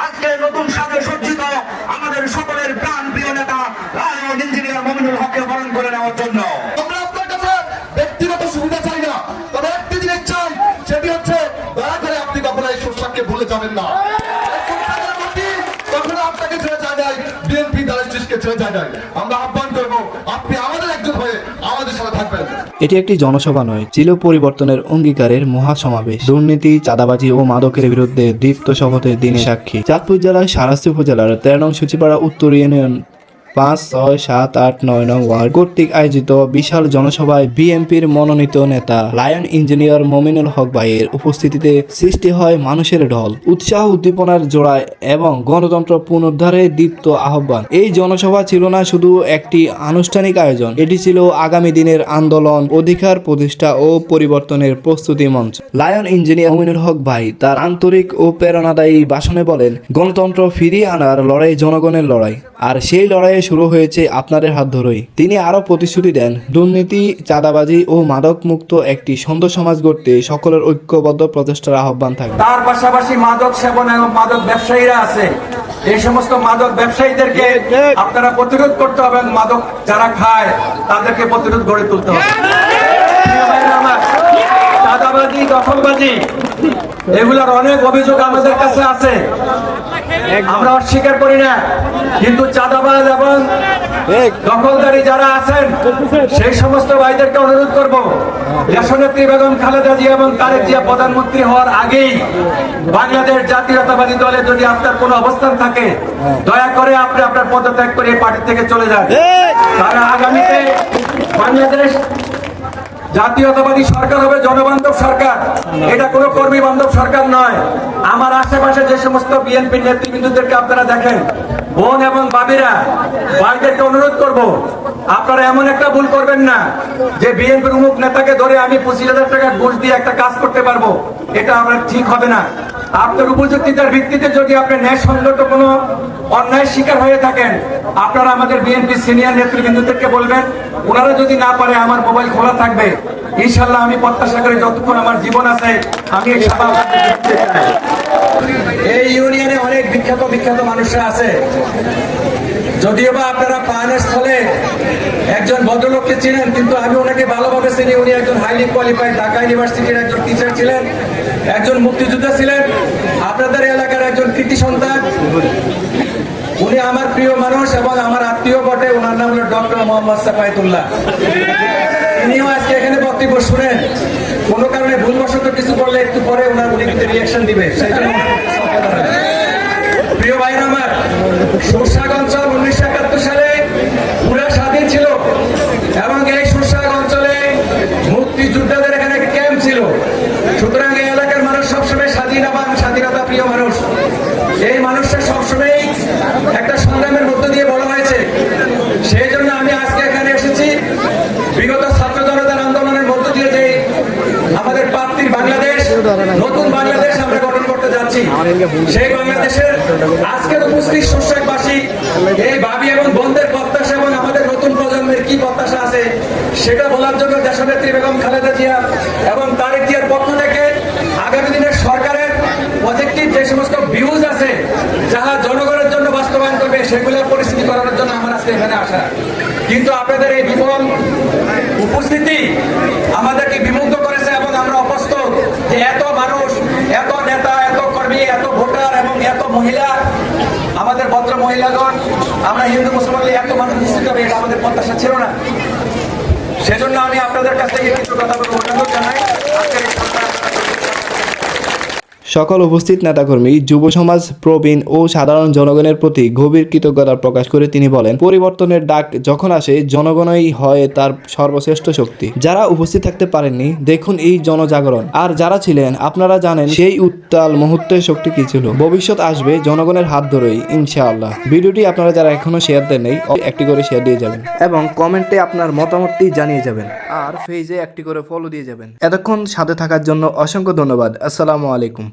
আজকে নতুন সাজে সজ্জিত আমাদের সকলের প্রাণ প্রিয় নেতা লায়ন ইঞ্জিনিয়ার মমিনুল হককে বরণ করে নেওয়ার জন্য আমরা আপনার কাছে ব্যক্তিগত সুবিধা চাই না, তবে একটি জিনিস চাই, সেটি হচ্ছে দয়া করে আপনি কখনো এই পোশাককে ভুলে যাবেন না। কখনো আপনাকে ছেড়ে যায় নাই, বিএনপি দাঁড়িয়ে ছেড়ে যায় নাই। আমরা আহ্বান করবো আপনি আমাদের একজন হয়ে আমাদের সাথে থাকবেন। এটি একটি জনসভা নয়, ছিল পরিবর্তনের অঙ্গীকারের মহাসমাবেশ। দুর্নীতি, চাঁদাবাজি ও মাদকের বিরুদ্ধে দীপ্ত শপথের দিন সাক্ষী। চাঁদপুর জেলার সারাস্তি উপজেলার 13 নং সূচিপাড়া উত্তর ইউনিয়ন 5, 6, 7, 8, 9 নং ওয়ার্ড কর্তৃক আয়োজিত বিশাল জনসভায় বিএনপির মনোনীত নেতা লায়ন ইঞ্জিনিয়ার মমিনুল হক ভাইয়ের উপস্থিতিতে সৃষ্টি হয় মানুষের ঢল, উৎসাহ উদ্দীপনার জোড়ায় এবং গণতন্ত্র পুনরুদ্ধারে দীপ্ত আহ্বান। এই জনসভা ছিল না শুধু একটি আনুষ্ঠানিক আয়োজন, এটি ছিল আগামী দিনের আন্দোলন, অধিকার প্রতিষ্ঠা ও পরিবর্তনের প্রস্তুতি মঞ্চ। লায়ন ইঞ্জিনিয়ার মমিনুল হক ভাই তার আন্তরিক ও প্রেরণাদায়ী ভাষণে বলেন, গণতন্ত্র ফিরিয়ে আনার লড়াই জনগণের লড়াই, আর সেই লড়াইয়ে শুরু হয়েছে আপনাদের হাত ধরেই। তিনি আরো প্রতিশ্রুতি দেন, দুর্নীতি, চাঁদাবাজি ও মাদক মুক্ত একটি সুন্দর সমাজ গড়তে সকলের ঐক্যবদ্ধ প্রচেষ্টার আহ্বান থাকবে। তার পাশাপাশি মাদক সেবন এবং মাদক ব্যবসায়ীরা আছে, এই সমস্ত মাদক ব্যবসায়ীদেরকে আপনারা প্রতিরোধ করতে হবে এবং মাদক যারা খায় তাদেরকে প্রতিরোধ গড়ে তুলতে হবে। চাঁদাবাজি, দখলবাজি, এগুলোর অনেক অভিযোগ আমাদের কাছে আছে, আমরা অস্বীকার করি না, কিন্তু চাঁদাবাজ এবং দখলদারি যারা আছেন সেই সমস্ত ভাইদেরকে অনুরোধ করব, দেশনেত্রী বেগম খালেদা জিয়া এবং তারেক জিয়া প্রধানমন্ত্রী হওয়ার আগেই বাংলাদেশ জাতীয়তাবাদী দলে যদি আপনার কোনো অবস্থান থাকে, দয়া করে আপনি আপনার পদত্যাগ করে পার্টি থেকে চলে যান। তারা আগামীতে বাংলাদেশ জাতীয়তাবাদী সরকার হবে জনবান্ধব সরকার, এটা কোনো কর্মী বান্ধব সরকার নয়। আমার আশেপাশে যে সমস্ত বিএনপি নেতৃবৃন্দদেরকে আপনারা দেখেন, বোন এবং বাবিরা, ভাইদেরকে অনুরোধ করব, আপনারা এমন একটা ভুল করবেন না যে বিএনপির উমুক নেতাকে ধরে আমি 25,000 টাকা ঘুষ দিয়ে একটা কাজ করতে পারবো, এটা আমার ঠিক হবে না। আপনার উপযুক্ততার ভিত্তিতে যদি আপনি ন্যায়সঙ্গত কোনো অন্যায় শিকার হয়ে থাকেন, আপনারা আমাদের বিএনপি সিনিয়র নেতৃবৃন্দদেরকে বলবেন, ওনারা যদি না পারে আমার মোবাইল খোলা থাকবে, ইনশাল্লাহ আমি প্রত্যাশা করি যতক্ষণ আমার জীবন আছে আমি এই ইউনিয়নে অনেক বিখ্যাত বিখ্যাত মানুষরা আছে, যদিও বা আপনারা পানের স্থলে একজন ভদ্রলোককে চিনেন, কিন্তু আমি ওনাকে ভালোভাবে চিনি। উনি একজন হাইলি কোয়ালিফাইড ঢাকা ইউনিভার্সিটির একজন টিচার ছিলেন, একজন মুক্তিযোদ্ধা ছিলেন, আপনাদের এলাকার একজন কৃতি সন্তান। উনি আমার প্রিয় মানুষ এবং আমার আত্মীয় বটে, ওনার নাম হলো ডক্টর মোহাম্মদ সাফায়েতুল্লাহ। তিনিও আজকে এখানে বক্তব্য শুনেন, কোনো কারণে ভুলবশত কিছু করলে একটু পরে উনি কিন্তু রিয়াকশন দিবে, সেই জন্য প্রিয় ভাইরা আমার, সুরসাগ অঞ্চল 1971 সালে পুরা স্বাধীন ছিল এবং এই সুরসাগ অঞ্চলে মুক্তিযোদ্ধাদের এখানে ক্যাম্প ছিল। সুতরাং এই এলাকার মানুষ সবসময় স্বাধীন এবং স্বাধীনতা প্রিয় মানুষ। এই মানুষটা সবসময় একটা সংগ্রামের মধ্য দিয়ে বড় হয়েছে, সেই জন্য আমি আজকে এখানে এসেছি। বিগত ছাত্র জনতার আন্দোলনের মধ্য দিয়ে যে আমাদের প্রাপ্তির বাংলাদেশ, নতুন বাংলাদেশ আমরা গঠন করতে যাচ্ছি, সেই বাংলাদেশের আজকের উপস্থিত সুরসাগবাসী, এই ভাবি এবং বোনদের প্রত্যাশা এবং আমাদের নতুন প্রজন্মের কি প্রত্যাশা আছে সেটা বলার জন্য দেশনেত্রী বেগম খালেদা জিয়া এবং তারেক জিয়ার পক্ষ থেকে আগামী দিনের সরকারের পজিটিভ যে সমস্ত ভিউজ আছে, যাহা জনগণের জন্য বাস্তবায়ন করবে, সেগুলো পরিস্থিতি করানোর জন্য আমার আজকে এখানে আসা। কিন্তু আপনাদের এই বিপুল উপস্থিতি আমাদেরকে বিমুগ্ধ করেছে এবং আমরা অপ্রস্তুত যে এত মানুষ, এত নেতা, এত কর্মী, এত ভোটার এবং এত মহিলা, আমাদের ভদ্র মহিলাগণ, আমরা হিন্দু মুসলমান এত মানুষ উপস্থিত হবে, এটা আমাদের প্রত্যাশা ছিল না। সেজন্য আমি আপনাদের কাছ থেকে কিছু কথা বলবো, অনুরোধ জানাই। সকল উপস্থিত নেতাকর্মী, যুব সমাজ, প্রবীণ ও সাধারণ জনগণের প্রতি গভীর কৃতজ্ঞতা প্রকাশ করে তিনি বলেন, পরিবর্তনের ডাক যখন আসে, জনগণই হয় তার সর্বশ্রেষ্ঠ শক্তি। যারা উপস্থিত থাকতে পারেননি, দেখুন এই জনজাগরণ, আর যারা ছিলেন আপনারা জানেন সেই উত্তাল মুহূর্তের শক্তি কি ছিল। ভবিষ্যৎ আসবে জনগণের হাত ধরেই, ইনশাআল্লাহ। ভিডিওটি আপনারা যারা এখনো শেয়ার দেন নাই, একটি করে শেয়ার দিয়ে যাবেন এবং কমেন্টে আপনার মতামতটি জানিয়ে যাবেন, আর পেজে একটি করে ফলো দিয়ে যাবেন। এতক্ষণ সাথে থাকার জন্য অসংখ্য ধন্যবাদ। আসসালামু আলাইকুম।